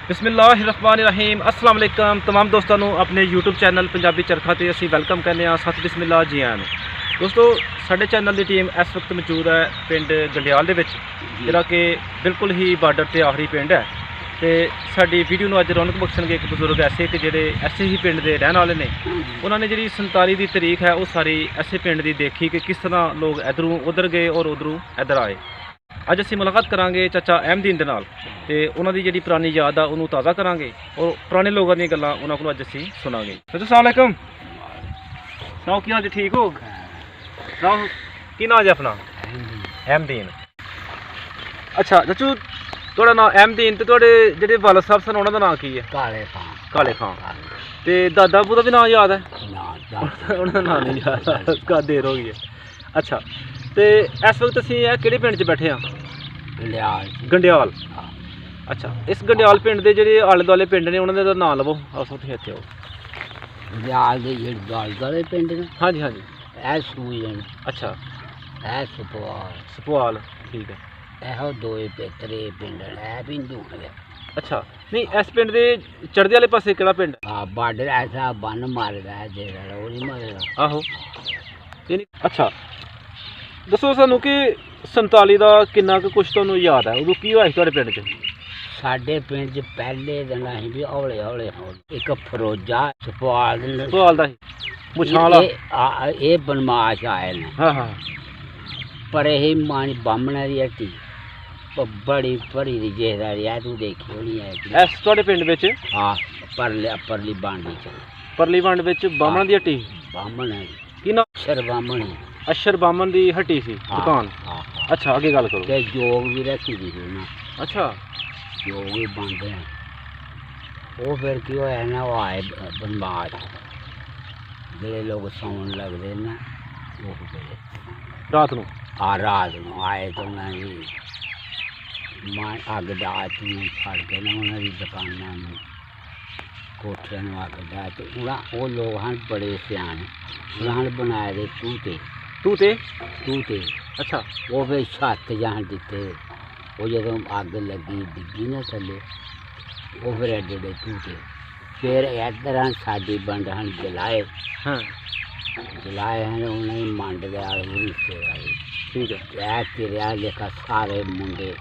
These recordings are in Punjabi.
बिस्मिल्लाहिर्रहमानिर्रहीम अस्सलाम वालेकुम तमाम दोस्तों ਨੂੰ ਆਪਣੇ YouTube ਚੈਨਲ ਪੰਜਾਬੀ ਚਰਖਾ ਤੇ ਅਸੀਂ ਵੈਲਕਮ ਕਹਿੰਦੇ ਹਾਂ। ਸਤਿ ਬਿਸਮਿਲ੍ਲਾ ਜੀ ਆਇਆਂ ਨੂੰ ਦੋਸਤੋ। ਸਾਡੇ ਚੈਨਲ ਦੀ ਟੀਮ ਇਸ ਵਕਤ ਮੌਜੂਦ ਹੈ ਪਿੰਡ ਗੰਡਿਆਲ ਦੇ ਵਿੱਚ, ਜਿਹੜਾ ਕਿ ਬਿਲਕੁਲ ਹੀ ਬਾਰਡਰ ਤੇ ਆਖਰੀ ਪਿੰਡ ਹੈ। ਤੇ ਸਾਡੀ ਵੀਡੀਓ ਨੂੰ ਅੱਜ ਰੌਣਕ ਬਖਸ਼ਣਗੇ ਇੱਕ ਬਜ਼ੁਰਗ ਐਸੇ ਕਿ ਜਿਹੜੇ ਐਸੇ ਹੀ ਪਿੰਡ ਦੇ ਰਹਿਣ ਵਾਲੇ ਨੇ। ਉਹਨਾਂ ਨੇ ਜਿਹੜੀ 47 ਦੀ ਤਰੀਕ ਹੈ ਉਹ ਸਾਰੀ ਐਸੇ ਪਿੰਡ ਦੀ ਦੇਖੀ ਕਿ ਕਿਸ ਤਰ੍ਹਾਂ ਲੋਕ ਇਧਰੋਂ ਉਧਰ ਗਏ ਔਰ ਉਧਰੋਂ ਇੱਧਰ ਆਏ। ਅੱਜ ਅਸੀਂ ਮੁਲਾਕਾਤ ਕਰਾਂਗੇ ਚਾਚਾ ਅਹਿਮਦੀਨ ਦੇ ਨਾਲ ਤੇ ਉਹਨਾਂ ਦੀ ਜਿਹੜੀ ਪੁਰਾਣੀ ਯਾਦ ਆ ਉਹਨੂੰ ਤਾਜ਼ਾ ਕਰਾਂਗੇ ਔਰ ਪੁਰਾਣੇ ਲੋਕਾਂ ਦੀਆਂ ਗੱਲਾਂ ਉਹਨਾਂ ਕੋਲੋਂ ਅੱਜ ਅਸੀਂ ਸੁਣਾਂਗੇ। ਚਾਚਾ अस्सलाम वालेकुम। ਸੁਣਾਓ ਕੀ ਹਾਲ ਜੀ, ਠੀਕ ਹੋ? ਸੁਣਾਓ ਕੀ ਨਾਂ ਜੀ ਆਪਣਾ? ਅਹਿਮਦੀਨ। ਅੱਛਾ ਚਾਚੂ, ਤੁਹਾਡਾ ਨਾਮ ਅਹਿਮਦੀਨ ਤੇ ਤੁਹਾਡੇ ਜਿਹੜੇ ਵਾਲਦ ਸਾਹਿਬ ਸਨ ਉਹਨਾਂ ਦਾ ਨਾਂ ਕੀ ਹੈ? ਕਾਲੇ ਖਾਂ। ਕਾਲੇ ਖਾਂ। ਤੇ ਦਾਦਾ ਬੂ ਦਾ ਵੀ ਨਾਂ ਯਾਦ ਹੈ? ਉਹਨਾਂ ਦਾ ਨਾਂ ਨਹੀਂ ਯਾਦ, ਕਾ ਦੇਰ ਹੋ ਗਈ ਹੈ। ਅੱਛਾ, ਤੇ ਇਸ ਵਕਤ ਅਸੀਂ ਇਹ ਕਿਹੜੇ ਪਿੰਡ 'ਚ ਬੈਠੇ ਹਾਂ? ਗੰਡਿਆਲ। ਗੰਡਿਆਲ। ਅੱਛਾ, ਇਸ ਗੰਡਿਆਲ ਪਿੰਡ ਦੇ ਜਿਹੜੇ ਆਲੇ ਦੁਆਲੇ ਪਿੰਡ ਨੇ ਉਹਨਾਂ ਦੇ ਨਾਂ ਲਵੋ। ਆਓ ਤੁਸੀਂ ਇੱਥੇ ਆਓ। ਗੰਡਿਆਲ ਦੇ ਜਿਹੜੇ ਦੁਆਲੇ ਪਿੰਡ ਨੇ, ਹਾਂਜੀ ਹਾਂਜੀ। ਇਹ ਸੂਜਨ, ਅੱਛਾ, ਇਹ ਸੁਪਵਾਲ, ਸੁਪਵਾਲ, ਠੀਕ ਹੈ। ਇਹੋ ਦੋਏ ਪੇਤਰੇ ਪਿੰਡ ਨੇ, ਇਹ ਬਿੰਦੂ ਨੇ। ਅੱਛਾ, ਨਹੀਂ ਇਸ ਪਿੰਡ ਦੇ ਚੜ੍ਹਦੇ ਵਾਲੇ ਪਾਸੇ ਕਿਹੜਾ ਪਿੰਡ? ਹਾਂ, ਬਾਰਡਰ ਐਸਾ ਬੰਨ ਮਾਰਦਾ ਹੈ ਜਿਹੜਾ ਉਹ ਨਹੀਂ ਮਾਰਦਾ। ਆਹੋ। ਅੱਛਾ, ਦੱਸੋ ਸਾਨੂੰ ਕਿ 47 ਦਾ ਕਿੰਨਾ ਕੁ ਕੁਛ ਤੁਹਾਨੂੰ ਯਾਦ ਹੈ? ਉਦੋਂ ਕੀ ਹੋਇਆ ਸੀ ਤੁਹਾਡੇ ਪਿੰਡ 'ਚ? ਸਾਡੇ ਪਿੰਡ 'ਚ ਪਹਿਲੇ ਦਿਨ ਅਸੀਂ ਵੀ ਹੌਲੇ ਹੌਲੇ ਇੱਕ ਫਰੋਜਾ ਸੁਪਵਾਲ ਦੇ ਸੁਪਵਾਲ ਦਾ ਸੀ, ਮੁੱਛਾਂ ਵਾਲਾ। ਇਹ ਬਨਮਾਸ਼ ਆਏ ਨੇ। ਹਾਂ ਹਾਂ। ਪਰ ਇਹ ਮਾਂ ਬਾਹਮਣਾ ਦੀ ਹੱਟੀ ਬੜੀ ਭਰੀ ਦੀ ਜੇਦਾਰੀ ਹੈ, ਤੂੰ ਦੇਖੀ ਹੋਣੀ ਹੈ ਇਸ ਤੁਹਾਡੇ ਪਿੰਡ ਵਿੱਚ? ਹਾਂ, ਪਰਲੀ ਬਾਂਡੀ 'ਚ, ਪਰਲੀ ਵੰਡ ਵਿੱਚ ਬਾਹਮਣਾ ਦੀ ਹੱਟੀ? ਬਾਹਮਣ ਹੈ। ਕੀ ਨਾ? ਅਸ਼ਰ ਬਾਹਮਣ। ਅਸ਼ਰ ਬਾਹਮਣ ਦੀ ਹੱਟੀ ਸੀ ਦੁਕਾਨ? ਹਾਂ। ਅੱਛਾ, ਅੱਗੇ ਗੱਲ ਕਰੋ। ਤੇ ਜੋਗ ਵੀ ਰੱਖੀ ਦੀ ਸੀ ਨਾ। ਅੱਛਾ, ਜੋਗ ਵੀ ਬੰਦੇ ਆ। ਉਹ ਫਿਰ ਕੀ ਹੋਇਆ ਨਾ, ਉਹ ਆਏ ਬਨਬਾਜ ਜਿਹੜੇ ਲੋਕ ਸੌਣ ਲੱਗਦੇ ਨਾ, ਉਹ ਫਿਰ ਰਾਤ ਨੂੰ? ਰਾਤ ਨੂੰ ਆਏ ਤਾਂ ਉਹਨਾਂ ਦੀ ਅੱਗ ਡਾਚ ਨੂੰ ਫੜ ਕੇ ਨਾ ਉਹਨਾਂ ਦੀ ਦੁਕਾਨਾਂ ਨੂੰ, ਕੋਠਿਆਂ ਨੂੰ ਅੱਗ ਡਾ ਤੇ ਉਹ ਲੋਕ ਹਨ ਬੜੇ ਸਿਆਣੇ, ਉਹਨਾਂ ਨੇ ਬਣਾਏ ਦੇ ਟੂਟੇ। ਟੂਟੇ? ਅੱਛਾ। ਉਹ ਫਿਰ ਛੱਤ ਜਾਣ ਦਿੱਤੇ। ਉਹ ਜਦੋਂ ਅੱਗ ਲੱਗੀ ਡਿੱਗੀ ਨਾ ਥੱਲੇ, ਉਹ ਫਿਰ ਐਡੇ ਐਡੇ ਟੂਟੇ। ਫਿਰ ਇੱਧਰ ਹਨ ਸਾਡੀ ਬੰਡ ਹਨ ਜਲਾਏ। ਹਾਂ, ਜਲਾਏ ਹਨ ਉਹਨਾਂ ਨੇ ਮੰਡ ਦੇ ਆਲੇ ਰਿਸ਼ਤੇਦਾਰੀ। ਠੀਕ ਹੈ। ਇਹ ਤੇਰਿਆ ਲੇਖਾ ਸਾਰੇ ਮੁੰਡੇ,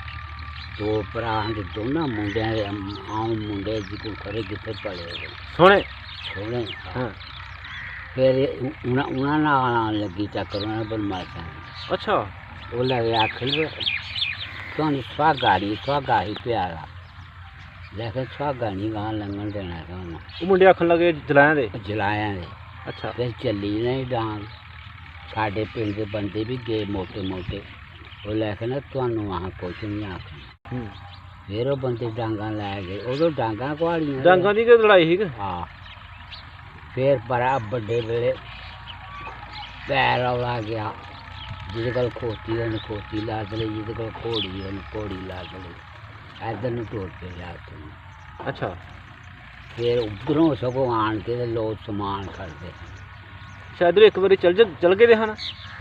ਦੋ ਭਰਾ ਹਨ, ਦੋਨਾਂ ਮੁੰਡਿਆਂ ਦੇ ਆਮ ਮੁੰਡੇ ਜਿਹਨੂੰ ਖਰੇ ਕਿੱਥੇ ਪੜੇ ਹੋਏ ਸੋਹਣੇ। ਹਾਂ। ਫਿਰ ਉਹਨਾਂ ਨਾਲ ਲੱਗੀ ਟੱਕਰ, ਉਹਨਾਂ ਬਨਮਾਸ਼ਾਂ ਨੇ। ਅੱਛਾ। ਉਹ ਲੱਗੇ ਆਖਰ ਤੁਹਾਨੂੰ ਸੁਹਾਗਾ ਹੀ ਪਿਆਰਾ, ਲੇਕਿਨ ਸੁਹਾਗਾ ਨਹੀਂ ਗਾਂ ਲੰਘਣ ਦੇਣਾ ਤੁਹਾਨੂੰ। ਉਹ ਮੁੰਡੇ ਆਖਣ ਲੱਗੇ ਜਲਾਇਆਂ ਦੇ? ਜਲਾਇਆਂ ਦੇ। ਅੱਛਾ। ਫਿਰ ਚੱਲੀ ਨਹੀਂ ਡਾਂਗ। ਸਾਡੇ ਪਿੰਡ ਦੇ ਬੰਦੇ ਵੀ ਗਏ ਮੋਟੇ ਮੋਟੇ, ਉਹ ਲੈ ਕੇ ਨਾ ਤੁਹਾਨੂੰ ਆਹ ਕੁਛ ਨਹੀਂ ਆਖਣਾ। ਫਿਰ ਉਹ ਬੰਦੇ ਡਾਂਗਾਂ ਲੈ ਗਏ। ਉਦੋਂ ਡਾਂਗਾਂ ਕੁਹਾੜੀਆਂ, ਡਾਂਗਾਂ ਦੀ ਕਿ ਲੜਾਈ ਸੀ? ਹਾਂ। ਫਿਰ ਬੜਾ ਵੱਡੇ ਵੇਲੇ ਪੈਰ ਰੌਲਾ ਗਿਆ। ਜਿਹਦੇ ਕੋਲ ਖੋਤੀ ਉਹਨੇ ਖੋਤੀ ਲਾ ਲਈ, ਜਿਹਦੇ ਕੋਲ ਘੋੜੀ ਉਹਨੇ ਘੋੜੀ ਲਾ ਲਈ। ਇੱਧਰ ਨੂੰ ਟੁਰ ਕੇ ਜਾ ਤੂੰ। ਅੱਛਾ। ਫਿਰ ਉੱਧਰੋਂ ਸਗੋਂ ਆਣ ਕੇ ਤੇ ਲੋਕ ਸਮਾਨ ਖੜਦੇ। ਸ਼ਾਇਦ ਇੱਕ ਵਾਰੀ ਚਲ ਗਏ ਦੇ ਹਨ,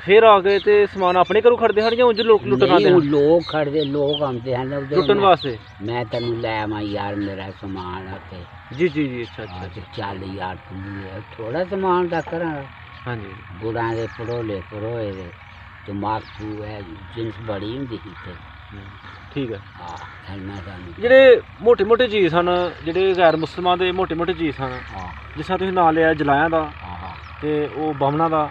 ਫਿਰ ਆ ਗਏ ਤੇ ਸਮਾਨ ਆਪਣੇ ਘਰੋਂ ਖੜਦੇ ਹਨ ਜਾਂ ਉਂਝ ਲੋਕ ਲੁੱਟਣ ਆਉਂਦੇ ਹਨ? ਲੋਕ ਖੜਦੇ, ਲੋਕ ਆਉਂਦੇ ਹਨ ਲੁੱਟਣ ਵਾਸਤੇ। ਮੈਂ ਤੈਨੂੰ ਲੈ ਆਵਾਂ ਯਾਰ, ਮੇਰਾ ਸਮਾਨ ਆ ਤੇ। ਜੀ ਜੀ ਜੀ। ਅੱਛਾ ਅੱਛਾ। ਤੇ ਚੱਲ ਯਾਰ ਤੂੰ ਥੋੜਾ ਸਮਾਨ ਦਾ ਕਰਾਂ। ਹਾਂਜੀ। ਗੁੜਾਂ ਦੇ ਪੜੋਲੇ ਪਰੋਏ ਦੇ ਤਮਾਕੂ ਹੈ, ਜਿੰਸ ਬੜੀ ਹੁੰਦੀ ਸੀ ਤੇ। ਠੀਕ ਹੈ। ਹਾਂ, ਇੰਨਾ ਸਾਨੂੰ ਜਿਹੜੇ ਮੋਟੇ ਮੋਟੇ ਚੀਜ਼ ਹਨ, ਜਿਹੜੇ ਗੈਰ ਮੁਸਲਮਾਨ ਦੇ ਮੋਟੇ ਮੋਟੇ ਚੀਜ਼ ਹਨ, ਜਿਸ ਤਰ੍ਹਾਂ ਤੁਸੀਂ ਨਾਂ ਲਿਆ ਜਲਾਇਆਂ ਦਾ ਤੇ ਉਹ ਬਾਹਮਣਾ ਦਾ,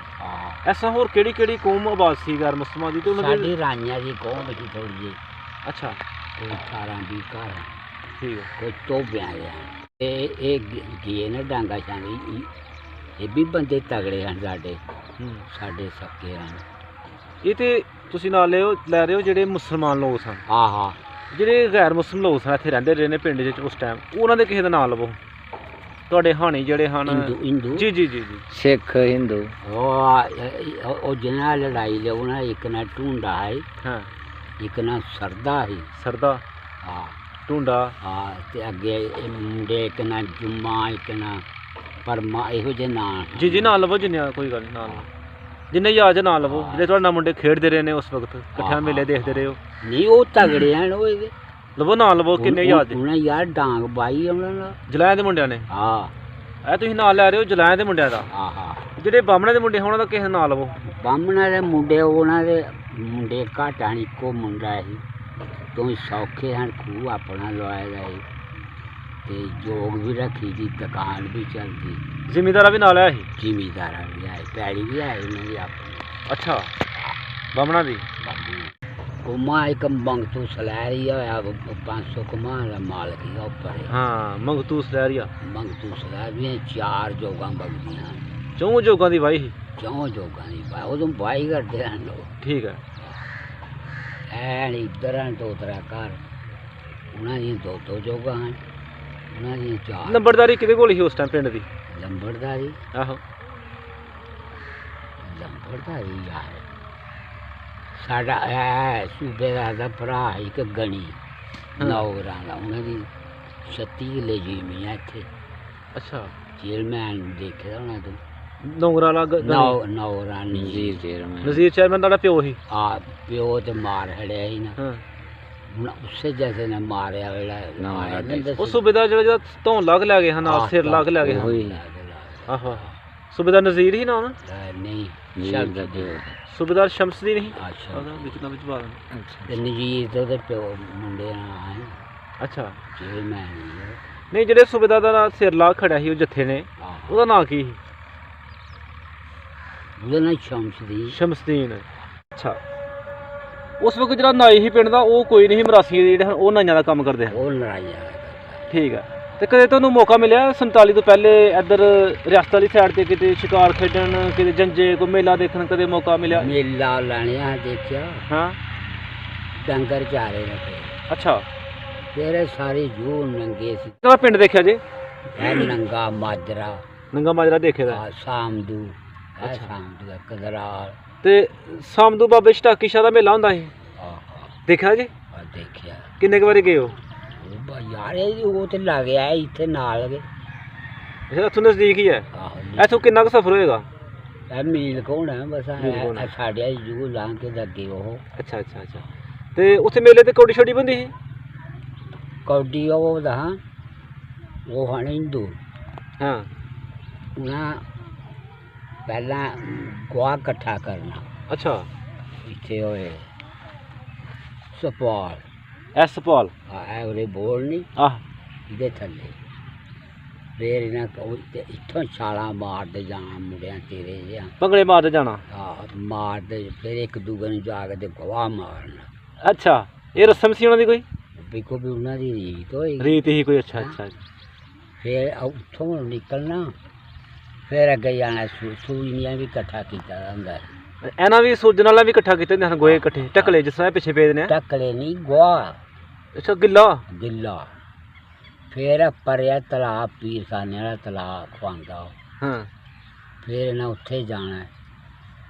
ਐਸਾ ਹੋਰ ਕਿਹੜੀ ਕਿਹੜੀ ਕੌਮ ਆਬਾਦ ਸੀ ਗੈਰ ਮੁਸਲਮਾਨ ਦੀ? ਤੇ ਉਹਨਾਂ ਸਾਡੀ ਰਾਈਆਂ ਦੀ ਕੌਮ ਸੀ ਥੋੜ੍ਹੀ ਜਿਹੀ। ਅੱਛਾ। ਕੋਈ 18-20 ਘਰ, ਠੀਕ ਹੈ। ਕੋਈ ਟੋਬਿਆਂ ਦੇ। ਤੇ ਇਹ ਗਏ ਨਾ ਡਾਂਗਾ ਚਾਂਦੀ, ਇਹ ਵੀ ਬੰਦੇ ਤਗੜੇ ਹਨ ਸਾਡੇ, ਸਾਡੇ ਸੱਕੇ ਹਨ। ਇਹ ਤੇ ਤੁਸੀਂ ਨਾਲ ਲੈ ਰਹੇ ਹੋ ਜਿਹੜੇ ਮੁਸਲਮਾਨ ਲੋਕ ਸਨ। ਹਾਂ। ਜਿਹੜੇ ਗੈਰ ਮੁਸਲਿਮ ਲੋਕ ਸਨ ਇੱਥੇ ਰਹਿੰਦੇ ਰਹੇ ਨੇ ਪਿੰਡ ਵਿੱਚ ਉਸ ਟਾਈਮ, ਉਹਨਾਂ ਦੇ ਕਿਸੇ ਦਾ ਨਾਂ ਲਵੋ। ਤੁਹਾਡੇ ਹਾਣੀ ਜਿਹੜੇ ਹਨ? ਹਿੰਦੂ। ਜੀ ਜੀ ਜੀ ਜੀ। ਸਿੱਖ ਹਿੰਦੂ। ਉਹ ਜਿਹਨਾਂ ਲੜਾਈ ਲਿਆਉਣਾ, ਇੱਕ ਨਾ ਢੂੰਡਾ ਹੈ। ਹਾਂ। ਇੱਕ ਨਾ ਸਰਦਾ ਹੈ। ਸਰਦਾ? ਹਾਂ। ਢੂੰਡਾ? ਹਾਂ। ਤੇ ਅੱਗੇ ਮੁੰਡੇ, ਇੱਕ ਨਾ ਜੁਮਾ, ਇੱਕ ਨਾ ਪਰਮਾ, ਇਹੋ ਜਿਹੇ ਨਾਂ। ਜੀ ਜੀ, ਨਾਂ ਲਵੋ ਜਿੰਨੇ, ਕੋਈ ਗੱਲ ਨਹੀਂ, ਨਾਂ ਲਵੋ ਜਿੰਨੇ ਯਾਦ ਨਾਂ ਲਵੋ। ਜਿਹੜੇ ਤੁਹਾਡੇ ਨਾਲ ਮੁੰਡੇ ਖੇਡਦੇ ਰਹੇ ਨੇ ਉਸ ਵਕਤ, ਇਕੱਠਿਆਂ ਮੇਲੇ ਦੇਖਦੇ ਰਹੇ ਹੋ? ਨਹੀਂ, ਉਹ ਤਗੜੇ ਹਨ। ਉਹ ਲਵੋ ਨਾ ਲਵੋ ਕਿੰਨੇ ਹਜ਼ਾਰ ਦੇ ਉਹਨੇ ਯਾਰ ਡਾਂਗ ਬਾਈ ਉਹਨਾਂ ਨਾਲ। ਜਲਾਇਆਂ ਦੇ ਮੁੰਡਿਆਂ ਨੇ? ਹਾਂ ਇਹ ਤੁਸੀਂ ਨਾਲ ਲੈ ਰਹੇ ਹੋ ਜਲਾਇਆਂ ਦੇ ਮੁੰਡਿਆਂ ਦਾ? ਆਹਾ ਜਿਹੜੇ ਬਾਹਮਣੇ ਦੇ ਮੁੰਡੇ ਉਹਨਾਂ ਦਾ ਕਿਸੇ ਨਾਲ ਲਵੋ। ਬਾਹਮਣਾਂ ਦੇ ਮੁੰਡੇ ਉਹਨਾਂ ਦੇ ਮੁੰਡੇ ਘੱਟ ਹਨ, ਇੱਕੋ ਮੁੰਡਾ ਸੀ। ਤੁਸੀਂ ਸੌਖੇ ਹਨ, ਖੂਹ ਆਪਣਾ ਲਵਾਇਆ ਦਾ ਸੀ ਤੇ ਜੋਗ ਵੀ ਰੱਖੀ ਦੀ, ਦੁਕਾਨ ਵੀ ਚੱਲਦੀ। ਜ਼ਿਮੀਂਦਾਰਾ ਵੀ ਨਾਲ ਆਇਆ ਸੀ? ਜ਼ਿਮੀਂਦਾਰਾਂ ਵੀ ਆਏ, ਪੈਲੀ ਵੀ ਆਏ ਉਹਨਾਂ ਦੀ ਆਪਣੀ। ਅੱਛਾ ਬਾਹਮਣਾ ਦੀ? ਉਮਾ ਇੱਕ ਮੰਗਤੂ ਸਲੈਰੀ ਹੋਇਆ 500 ਕਮਾਂ ਦਾ ਮਾਲਕ ਹੀ ਉੱਪਰ। ਹਾਂ ਮੰਗਤੂਸ ਲੈ ਰਿਆ। ਮੰਗਤੂ ਸਲੈਰੀਆਂ 4 ਜੋਗਾਂ ਬਗਦੀਆਂ, ਚੌਂ ਜੋਗਾਂ ਦੀ ਵਾਈ ਸੀ? 4 ਜੋਗਾਂ ਦੀ ਬਾਈ, ਉਦੋਂ ਬਾਈ ਕਰਦੇ ਹਨ ਲੋਕ। ਠੀਕ ਹੈ। ਐਨ ਇੱਧਰ ਹਨ 2-3 ਘਰ, ਉਹਨਾਂ ਦੀਆਂ 2-2 ਜੋਗਾਂ ਹਨ, ਉਹਨਾਂ ਦੀਆਂ 4। ਨੰਬਰਦਾਰੀ ਕਿਹਦੇ ਕੋਲ ਸੀ ਉਸ ਟਾਈਮ ਪਿੰਡ ਦੀ? ਲੰਬੜਦਾਰੀ? ਆਹੋ ਲੰਬੜਦਾਰੀ ਯਾਰ ਸਾਡਾ ਹੈ ਸੂਬੇਦਾਰ ਦਾ ਭਰਾ ਇੱਕ ਗਣੀ ਨੌਗਰਾਂ ਦਾ, ਉਹਨਾਂ ਦੀ 36 ਕਿੱਲੇ ਜ਼ਮੀਨ ਹੈ ਇੱਥੇ। ਅੱਛਾ ਚੇਅਰਮੈਨ ਦੇਖਿਆ ਉਹਨਾਂ ਤੋਂ ਨੌਗਰਾ ਵਾਲਾ ਨੌਗਰਾਂ ਨਜ਼ੀਰ ਚੇਅਰਮੈਨ। ਨਜ਼ੀਰ ਚੇਅਰਮੈਨ ਦਾ ਪਿਓ ਸੀ? ਆ ਪਿਓ ਤੇ ਮਾਰ ਹੜਿਆ ਸੀ ਨਾ ਹਾਂ ਹੁਣ, ਉਸੇ ਜੈਸੇ ਨੇ ਮਾਰਿਆ ਵੇਲਾ ਉਹ ਸੂਬੇਦਾਰ ਜਿਹੜਾ ਧੌਣ ਲਾ ਕੇ ਲੈ ਗਏ ਹਨ, ਨਾਲ ਸਿਰ ਲਾ ਕੇ ਲੈ ਗਏ ਹਨ। ਆਹੋ ਸੂਬੇਦਾਰ ਨਜ਼ੀਰ ਹੀ ਨਾ ਉਹਨਾਂ? ਨਹੀਂ ਸੂਬੇਦਾਰ ਸ਼ਮਸਦੀਨ ਨਹੀਂ? ਅੱਛਾ ਵਿੱਚ ਨਾ ਵਿੱਚ ਪਾ ਦੇਣਾ। ਤੇ ਨਜ਼ੀਰ ਤੇ ਉਹਦੇ ਪਿਓ ਮੁੰਡੇ ਨਾਲ ਅੱਛਾ ਚੇਅਰਮੈਨ। ਨਹੀਂ ਜਿਹੜੇ ਸੂਬੇਦਾਰ ਦਾ ਨਾਂ ਸਿਰ ਲਾ ਖੜਿਆ ਸੀ ਉਹ ਜੱਥੇ ਨੇ, ਉਹਦਾ ਨਾਂ ਕੀ ਸੀ? ਉਹਦਾ ਨਾਂ ਸ਼ਮਸਦੀਨ। ਸ਼ਮਸਦੀਨ। ਅੱਛਾ ਉਸ ਵਕਤ ਜਿਹੜਾ ਨਾਈ ਸੀ ਪਿੰਡ ਦਾ ਉਹ ਕੋਈ ਨਹੀਂ ਸੀ, ਮਰਾਸੀ ਜਿਹੜੇ ਹਨ ਉਹ ਨਾਈਆਂ ਦਾ ਕੰਮ ਕਰਦੇ ਹਨ? ਉਹ ਲੜਾਈਆਂ। ਠੀਕ ਹੈ। ਤੇ ਕਦੇ ਤੁਹਾਨੂੰ ਮੌਕਾ ਮਿਲਿਆ 47 ਤੋਂ ਪਹਿਲੇ ਇੱਧਰ ਰਿਆਸਤ ਵਾਲੀ ਸਾਈਡ ਤੇ ਕਿਤੇ ਸ਼ਿਕਾਰ ਖੇਡਣ, ਕਿਤੇ ਜੰਜੇ ਕੋਈ ਮੇਲਾ ਦੇਖਣ, ਕਦੇ ਮੌਕਾ ਮਿਲਿਆ? ਮੇਲਾ ਲੈਣਿਆ ਦੇਖਿਆ। ਹਾਂ ਡੰਗਰ ਚਾਰੇ ਰੱਖੇ। ਅੱਛਾ ਤੇਰੇ ਸਾਰੇ ਜੂ ਨੰਗੇ ਸੀ। ਕਿਹੜਾ ਪਿੰਡ ਦੇਖਿਆ ਜੇ? ਇਹ ਨੰਗਾ ਮਾਜਰਾ, ਨੰਗਾ ਮਾਜਰਾ ਦੇਖੇ ਦਾ? ਸਾਮਦੂ, ਇਹ ਸਾਮਦੂ ਦਾ ਕਦਰਾਲ ਤੇ ਸਾਮਦੂ ਬਾਬੇ ਸ਼ਟਾਕੀ ਸ਼ਾਹ ਦਾ ਮੇਲਾ ਹੁੰਦਾ ਸੀ, ਦੇਖਿਆ ਜੀ? ਆ ਦੇਖਿਆ। ਕਿੰਨੇ ਕੁ ਵਾਰੀ ਗਏ ਹੋ? ਯਾਰ ਉਹ ਤੇ ਲੱਗ ਗਿਆ ਇੱਥੇ ਨਾਲ ਗਏ। ਅੱਛਾ ਇੱਥੋਂ ਨਜ਼ਦੀਕ ਹੀ ਹੈ? ਆਹੋ ਇੱਥੋਂ ਕਿੰਨਾ ਕੁ ਸਫ਼ਰ ਹੋਏਗਾ? ਇਹ ਮੀਲ ਕੋਣ ਹੈ ਬਸ, ਮੀਲ ਕੌਣ ਹੈ? ਸਾਡੇ ਜੂ ਲਾਂ ਕੇ ਲੱਗੇ ਉਹ। ਅੱਛਾ ਅੱਛਾ ਅੱਛਾ। ਤੇ ਉੱਥੇ ਮੇਲੇ ਤੇ ਕੌਡੀ ਛੋਡੀ ਬੰਦੀ ਸੀ? ਕੌਡੀ ਉਹ ਦਾ ਉਹ ਹਨ ਹਿੰਦੂ। ਹਾਂ ਉਹਨਾਂ ਪਹਿਲਾਂ ਗੋਆ ਇਕੱਠਾ ਕਰਨਾ। ਅੱਛਾ ਇੱਥੇ ਹੋਏ ਸਪਾਲ ਐਸ ਪਾਲ? ਆ ਉਹਦੇ ਬੋਲ ਨਹੀਂ ਆਹ ਇਹਦੇ ਥੱਲੇ, ਫਿਰ ਇਹਨਾਂ ਇੱਥੋਂ ਛਾਲਾਂ ਮਾਰਦੇ ਜਾਣਾ ਮੁੰਡਿਆਂ ਤੇਰੇ ਜਿਹਾ, ਭੰਗੜੇ ਮਾਰਦੇ ਜਾਣਾ? ਮਾਰਦੇ ਫਿਰ ਇੱਕ ਦੂਜੇ ਨੂੰ ਜਾ ਕੇ ਤੇ ਗਵਾ ਮਾਰਨਾ। ਅੱਛਾ ਇਹ ਰਸਮ ਸੀ ਉਹਨਾਂ ਦੀ ਕੋਈ? ਵੀ ਉਹਨਾਂ ਦੀ ਰੀਤ ਹੋਈ, ਰੀਤ ਹੀ ਕੋਈ? ਅੱਛਾ ਅੱਛਾ। ਫਿਰ ਉੱਥੋਂ ਨਿਕਲਣਾ, ਫਿਰ ਅੱਗੇ ਜਾਣਾ। ਸੂਈਆਂ ਵੀ ਇਕੱਠਾ ਕੀਤਾ ਹੁੰਦਾ। ਇਹਨਾਂ ਵੀ ਸੂਜਨ ਵਾਲਾ ਵੀ ਇਕੱਠਾ ਕੀਤੇ ਹੁੰਦੇ ਹਨ ਗੋਏ ਇਕੱਠੇ, ਢਕਲੇ ਜਿਸ ਤਰ੍ਹਾਂ ਪਿੱਛੇ ਪੇਜਦੇ ਨੇ? ਢਕਲੇ ਨਹੀਂ, ਗੋਆ। ਅੱਛਾ ਗਿੱਲਾ? ਗਿੱਲਾ। ਫਿਰ ਪਰਿਆ ਤਲਾਬ, ਪੀਰਖਾਨੇ ਵਾਲਾ ਤਲਾਬ ਖਵਾਉਂਦਾ। ਹਾਂ ਫਿਰ ਇਹਨਾਂ ਉੱਥੇ ਜਾਣਾ,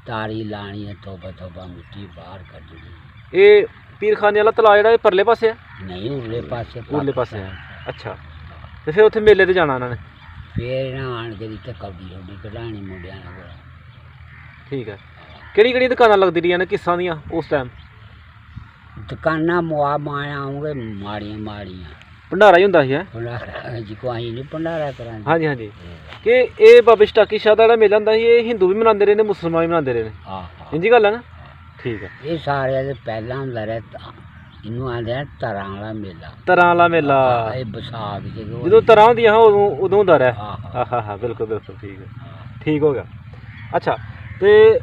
ਤਾਰੀ ਲਾਣੀ ਹੈ, ਤੋਬਾ ਤੋਬਾ ਮਿੱਟੀ ਬਾਹਰ ਕੱਢਣੀ। ਇਹ ਪੀਰਖਾਨੇ ਵਾਲਾ ਤਲਾਅ ਜਿਹੜਾ ਇਹ ਪਰਲੇ ਪਾਸੇ ਆ? ਨਹੀਂ ਉਰਲੇ ਪਾਸੇ। ਉਰਲੇ ਪਾਸੇ ਆ। ਅੱਛਾ ਤੇ ਫਿਰ ਉੱਥੇ ਮੇਲੇ ਤੇ ਜਾਣਾ ਇਹਨਾਂ ਨੇ? ਫਿਰ ਇਹਨਾਂ ਆਣ ਕੇ ਇੱਥੇ ਕੌਡੀ ਰੋਡੀ ਕਢਾਣੀ ਮੁੰਡਿਆਂ ਨਾਲ। ਠੀਕ ਹੈ। ਕਿਹੜੀ ਕਿਹੜੀ ਦੁਕਾਨਾਂ ਲੱਗਦੀ ਰਹੀਆਂ ਨੇ ਕਿਸਾਂ ਦੀਆਂ ਉਸ ਟਾਈਮ? ਦੁਕਾਨਾਂ ਮੁਆ ਮਾਇਆ ਆਉਂਗੇ ਮਾੜੀਆਂ ਮਾੜੀਆਂ। ਭੰਡਾਰਾ ਹੀ ਹੁੰਦਾ ਸੀ? ਹੈ ਭੰਡਾਰਾ ਜੀ ਕੋ ਅਸੀਂ ਨਹੀਂ ਭੰਡਾਰਾ ਕਰਾਂਗੇ। ਹਾਂਜੀ ਹਾਂਜੀ। ਕਿ ਇਹ ਬਾਬੇ ਸ਼ਟਾਕੀ ਸ਼ਾਹ ਦਾ ਜਿਹੜਾ ਮੇਲਾ ਹੁੰਦਾ ਸੀ ਇਹ ਹਿੰਦੂ ਵੀ ਮਨਾਉਂਦੇ ਰਹੇ ਨੇ, ਮੁਸਲਮਾਨ ਵੀ ਮਨਾਉਂਦੇ ਰਹੇ ਨੇ? ਆਹ ਇੰਜੀ ਗੱਲ ਹੈ ਨਾ? ਠੀਕ ਹੈ। ਇਹ ਸਾਰਿਆਂ ਦੇ ਪਹਿਲਾਂ ਹੁੰਦਾ ਰਿਹਾ, ਇਹਨੂੰ ਆਂਦੇ ਆ ਤਰਾਂ ਵਾਲਾ ਮੇਲਾ। ਤਰਾਂ ਵਾਲਾ ਮੇਲਾ? ਇਹ ਵਿਸਾਖ ਜਦੋਂ ਤਰਾਂ ਹੁੰਦੀਆਂ ਉਦੋਂ ਹੁੰਦਾ ਰਿਹਾ? ਆਹ ਹਾਂ ਹਾਂ ਬਿਲਕੁਲ ਬਿਲਕੁਲ ਠੀਕ ਹੈ, ਠੀਕ ਹੋ ਗਿਆ। ਅੱਛਾ ਤੇ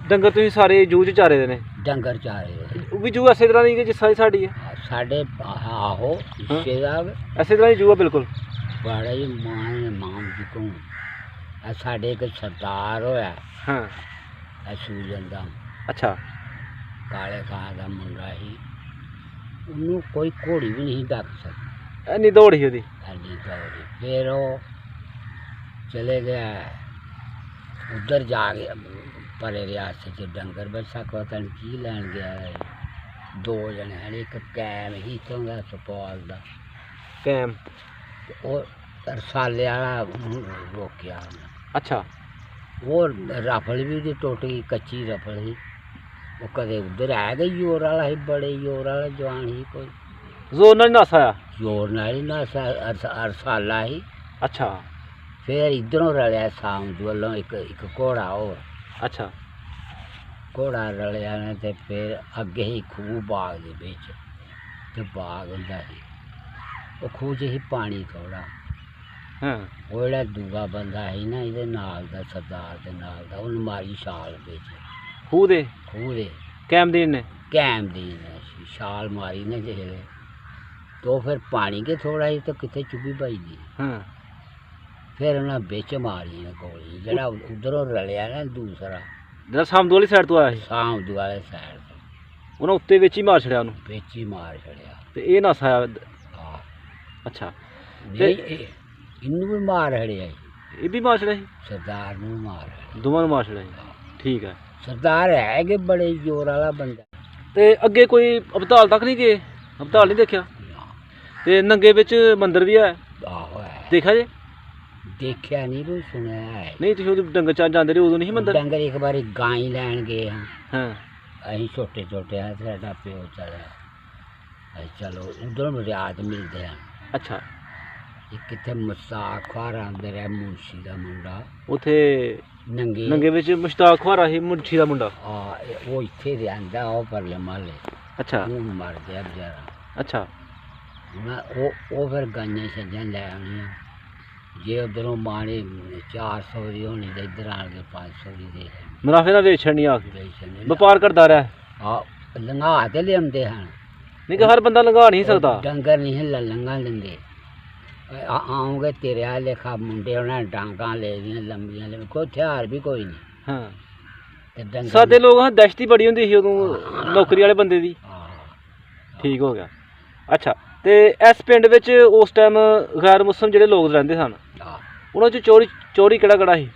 ਡੰਗਰ ਤੁਸੀਂ ਸਾਰੇ ਜੂ 'ਚ ਚਾਰੇ ਦੇ ਨੇ? ਡੰਗਰ ਚਾਰੇ ਉਹ ਵੀ ਜੂ ਇਸੇ ਤਰ੍ਹਾਂ ਦੀ ਕਿ ਜਿਸ ਤਰ੍ਹਾਂ ਦੀ ਸਾਡੀ ਹੈ? ਸਾਡੇ ਆਹੋ ਰਿਸ਼ਤੇਦਾਰ ਇਸੇ ਤਰ੍ਹਾਂ ਦੀ ਜੂ ਆ ਬਿਲਕੁਲ? ਬੜਾ ਹੀ ਮਾਮ ਜੀ ਕੋਲ ਸਾਡੇ ਇੱਕ ਸਰਦਾਰ ਹੋਇਆ। ਹਾਂ ਇਹ ਸੂਜਨ ਦਾ। ਅੱਛਾ ਕਾਲੇ ਖਾਂ ਦਾ ਮੁੰਡਾ ਸੀ, ਉਹਨੂੰ ਕੋਈ ਘੋੜੀ ਵੀ ਨਹੀਂ ਡੱਕ ਸਕਦੀ, ਇੰਨੀ ਦੌੜ ਸੀ ਉਹਦੀ? ਐਨੀ ਦੌੜੀ। ਫਿਰ ਉਹ ਚਲੇ ਗਿਆ ਉੱਧਰ ਜਾ ਕੇ ਪਰੇ ਰਿਆਸਤ 'ਚ ਡੰਗਰ ਬੱਛਾ ਪਤਾ ਨਹੀਂ ਕੀ ਲੈਣ ਗਿਆ ਹੈ। 2 ਜਣੇ ਹਨ, ਇੱਕ ਕੈਮ ਹੀ ਇੱਥੋਂ ਦਾ ਸਪਾਲ ਦਾ ਕੈਮ, ਉਹ ਰਸਾਲੇ ਵਾਲਾ ਉਹਨੂੰ ਰੋਕਿਆ ਉਹਨੇ। ਅੱਛਾ ਉਹ ਰਫਲ ਵੀ ਉਹਦੀ ਟੁੱਟ ਗਈ, ਕੱਚੀ ਰਫਲ ਸੀ। ਉਹ ਕਦੇ ਉੱਧਰ ਆ ਗਈ ਜ਼ੋਰ ਵਾਲਾ ਸੀ, ਬੜੇ ਜ਼ੋਰ ਵਾਲਾ ਜਵਾਨ ਸੀ ਕੋਈ। ਜ਼ੋਰ ਨਾਲ ਨਸ ਆਇਆ। ਜ਼ੋਰ ਨਾਲ ਹੀ ਨਾ ਅਰਸਾਲਾ ਹੀ। ਅੱਛਾ ਫਿਰ ਇੱਧਰੋਂ ਰਲਿਆ ਸਾਊਂਡ ਵੱਲੋਂ ਇੱਕ ਘੋੜਾ ਹੋਰ। ਅੱਛਾ ਘੋੜਾ ਰਲਿਆ ਨੇ ਤੇ ਫਿਰ ਅੱਗੇ ਹੀ ਖੂਹ ਬਾਗ ਦੇ ਵਿੱਚ, ਤੇ ਬਾਗ ਹੁੰਦਾ ਸੀ ਉਹ ਖੂਹ 'ਚ ਹੀ ਪਾਣੀ ਥੋੜ੍ਹਾ। ਹਾਂ ਉਹ ਜਿਹੜਾ ਦੂਆ ਬੰਦਾ ਸੀ ਨਾ ਇਹਦੇ ਨਾਲ ਦਾ, ਸਰਦਾਰ ਦੇ ਨਾਲ ਦਾ, ਉਹਨੂੰ ਮਾਰੀ ਛਾਲ ਵਿੱਚ ਖੂਹ ਦੇ ਕੈਮਦੀਨ ਨੇ। ਕੈਮਦੀਨ ਨੇ ਛਾਲ ਮਾਰੀ ਨੇ ਜਿਹੜੇ, तो फिर पानी के थोड़ा ही तो कितने चुभी पाई दी। हाँ फिर उन्हें बिच मारी ने गोली, जरा उधरों रलिया ना दूसरा ਜਿਹੜਾ ਸਾਮਦੂ ਵਾਲੀ ਸਾਈਡ ਤੋਂ ਆਇਆ ਸੀ साम दुआले साइड तो ਉਹਨਾਂ ਉੱਤੇ ਵਿੱਚ ਹੀ ਮਾਰ ਛੜਿਆ ਉਹਨੂੰ बिच ही मार छड़िया। ਤੇ ਇਹ ਨਸ ਆਇਆ। हाँ ਅੱਛਾ नहीं इनू भी मार छड़िया, ਇਹ ਵੀ ਮਾਰ ਛੜਿਆ ਸੀ, सरदार नू भी मार छड़िया। ਦੋਵਾਂ ਨੂੰ ਮਾਰ ਛੜਿਆ ਸੀ। ਠੀਕ ਹੈ। सरदार है कि बड़े जोर वाला बंदा। ਤੇ ਅੱਗੇ ਕੋਈ ਹਸਪਤਾਲ ਤੱਕ ਨਹੀਂ ਗਏ? ਹਸਪਤਾਲ ਨਹੀਂ ਦੇਖਿਆ? ਤੇ ਨੰਗੇ ਵਿੱਚ ਮੰਦਿਰ ਵੀ ਹੈ, आहो है, ਦੇਖਿਆ ਜੇ? देखा नहीं कोई सुना है। ਨਹੀਂ ਤੁਸੀਂ ਉਦੋਂ ਡੰਗਰ ਚਾਰ ਜਾਂਦੇ ਰਹੇ ਉਦੋਂ नहीं ਮੰਦਿਰ? डंगर एक बारी गाय लैन गए हैं, ਹਾਂ अं छोटे छोटे हैं, साडा प्यो चलिया, चलो उधर रियाज मिलते हैं। ਅੱਛਾ एक कितने मुस्ताक खार आंदे रहा मुंशी का मुंडा, ਉੱਥੇ नंगे ਨੰਗੇ ਵਿੱਚ ਮੁਸ਼ਤਾਕ ਖੁਆਰਾ ਸੀ ਮੁੰਸ਼ੀ ਦਾ ਮੁੰਡਾ। वो इत्थे रहिंदा वो परले महल्ले, ਅੱਛਾ हूँ मर गया बेचारा। ਅੱਛਾ वो फिर गाइयां छज्जां लै आनियां, जे उधरों माने 400 दी होनी ते इधर आन के 500 दी दे ਮੁਨਾਫੇ ਨਾਲ ਵੇਚਣ ਨਹੀਂ ਆ ਕੇ देनी। ਵਪਾਰ ਕਰਦਾ ਰਿਹਾ। लंघा ते लियांदे हैं, नहीं कि हर बंदा लंघा नहीं सकता। डंगर नहीं लंघा लेंदे। आऊँगे तेरे आ लेखा मुंडे उन्हें डांगा ले दियां लंबियां, कोई हथियार भी कोई नहीं। हाँ ते डंगर सादे लोग हाँ दहशत ही बड़ी होंदी ਸੀ ਉਦੋਂ ਨੌਕਰੀ ਵਾਲੇ ਬੰਦੇ ਦੀ। ਠੀਕ ਹੋ ਗਿਆ। ਅੱਛਾ ਤੇ ਇਸ ਪਿੰਡ ਵਿੱਚ ਉਸ ਟਾਈਮ ਗੈਰ ਮੁਸਲਮ ਜਿਹੜੇ ਲੋਕ ਰਹਿੰਦੇ ਸਨ ਉਹਨਾਂ 'ਚ ਚੋਰੀ ਕਿਹੜਾ ਸੀ?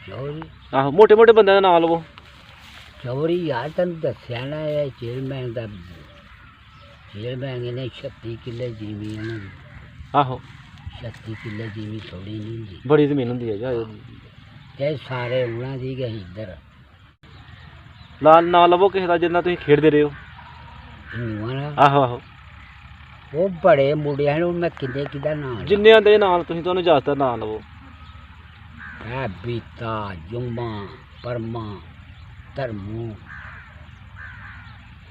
चोरी ਆਹੋ ਮੋਟੇ ਮੋਟੇ ਬੰਦਿਆਂ ਦਾ ਨਾਮ ਲਵੋ। चोरी यार तेन दसिया ना, चेयरमैन का चेयरमैन ने 36 किले जीवी उन्होंने, ਆਹੋ 36 किले जीवी थोड़ी नहीं होंगी, ਬੜੀ ਜ਼ਮੀਨ ਹੁੰਦੀ ਹੈ ਜੀ। ते सारे उन्होंने दी गए इधर ਨਾਂ ਲਵੋ ਕਿਸੇ ਦਾ ਜਿੰਨਾ ਤੁਸੀਂ ਖੇਡਦੇ ਰਹੇ ਹੋ। हिंदुआ। ਆਹੋ ਆਹੋ वो बड़े मुंडे हैं, मैं किन्ने किदा नाम ਜਿੰਨੇ ਆਂਦੇ ਨਾਂ ਤੁਸੀਂ ਤੁਹਾਨੂੰ ਇਜਾਜ਼ਤ ਹੈ ਨਾਂ ਲਵੋ। है बीता, जुम्मा, परमा, धर्मू,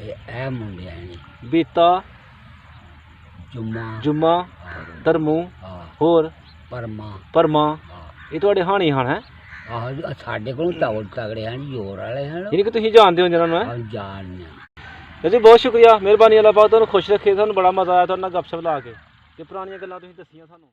ए मुंडे हैं। ਬੀਤਾ, जुम्मा, ਜੁਮਾ, ਧਰਮੂ, हाँ, ਹੋਰ परमा, ਪਰਮਾ, हाँ, ਇਹ ਤੁਹਾਡੇ ਹਾਣੀ ਹਨ ਹੈ? आहो साढ़े को तगड़े हैं, जोर वाले हैं, ਯਾਨੀ ਕਿ ਤੁਸੀਂ ਜਾਣਦੇ ਹੋ ਜਿਹਨਾਂ ਨੂੰ ਹੈ? हम जानने। ਜੀ ਬਹੁਤ ਸ਼ੁਕਰੀਆ, ਮਿਹਰਬਾਨੀ, ਅੱਲਾਹ ਪਾਕ ਤੁਹਾਨੂੰ ਖੁਸ਼ ਰੱਖੇ। ਸਾਨੂੰ ਬੜਾ ਮਜ਼ਾ ਆਇਆ ਤੁਹਾਡੇ ਨਾਲ ਗੱਪਸ਼ਪ ਲਾ ਕੇ, ਤੇ ਪੁਰਾਣੀਆਂ ਗੱਲਾਂ ਤੁਸੀਂ ਦੱਸੀਆਂ ਸਾਨੂੰ।